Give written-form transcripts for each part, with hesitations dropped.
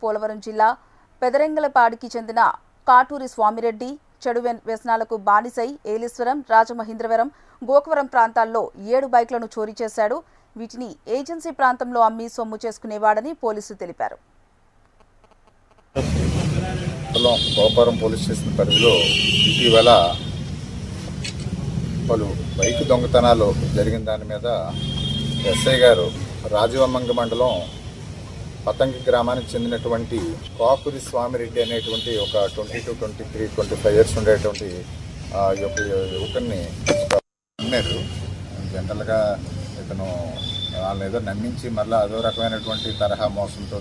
పోలవరం జిల్లా పెదరెంగలపాడికి చెందిన కాటూరి స్వామిరెడ్డి చెడు వ్యసనాలకు బానిసై ఏలేశ్వరం, రాజమహేంద్రవరం, గోకవరం ప్రాంతాల్లో 7 బైక్లను చోరీ చేశాడు. వీటిని ఏజెన్సీ ప్రాంతంలో అమ్మి సొమ్ము చేసుకునేవాడని పోలీసులు తెలిపారు. గోకవరం పోలీస్ స్టేషన్ పరిధిలో ఇటీవల పలు బైక్ దొంగతనాలు జరిగిన దాని మీద ఎస్ఐ గారు రాజవమంగ మండలం పతంగి గ్రామానికి చెందినటువంటి కాటూరి స్వామిరెడ్డి అనేటువంటి ఒక 22, 23, 25 ఇయర్స్ ఉండేటువంటి యువకుడిని అన్నారు. జనరల్గా ఇతను వాళ్ళని ఏదో నమ్మించి మళ్ళీ అదో రకమైనటువంటి తరహా మోసంతో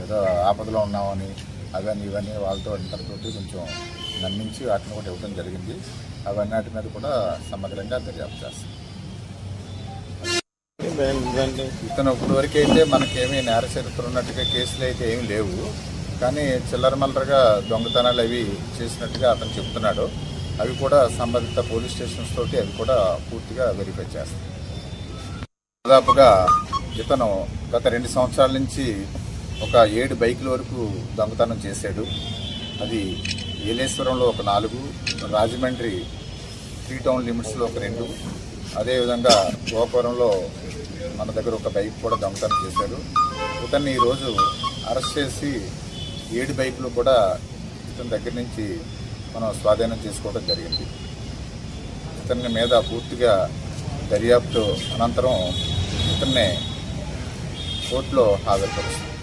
ఏదో ఆపదలో ఉన్నామని అవన్నీ ఇవన్నీ వాళ్ళతో ఇంతటితోటి కొంచెం నమ్మించి వాటిని కూడా ఇవ్వడం జరిగింది. అవన్నీ మీద కూడా సమగ్రంగా దర్యాప్తు చేస్తాం. ఇతను ఇప్పటి వరకు అయితే మనకేమీ నేర చరిత్ర ఉన్నట్టుగా కేసులు అయితే ఏమీ లేవు, కానీ చిల్లర మల్లరగా దొంగతనాలు అవి చేసినట్టుగా అతను చెప్తున్నాడు. అవి కూడా సంబంధిత పోలీస్ స్టేషన్స్ తోటి అవి కూడా పూర్తిగా వెరిఫై చేస్తాం. దాదాపుగా ఇతను గత 2 సంవత్సరాల నుంచి ఒక 7 బైకుల వరకు దొంగతనం చేశాడు. అది ఏలేశ్వరంలో ఒక 4, రాజమండ్రి 3 టౌన్ లిమిట్స్లో ఒక 2, అదేవిధంగా గోకవరంలో మన దగ్గర ఒక బైక్ కూడా దొంగతనం చేశాడు. ఇతన్ని ఈరోజు అరెస్ట్ చేసి 7 బైకులు కూడా ఇతని దగ్గర నుంచి మనం స్వాధీనం చేసుకోవడం జరిగింది. ఇతని మీద పూర్తిగా దర్యాప్తు అనంతరం ఇతన్నే కోర్టులో హాజరుపరుస్తుంది.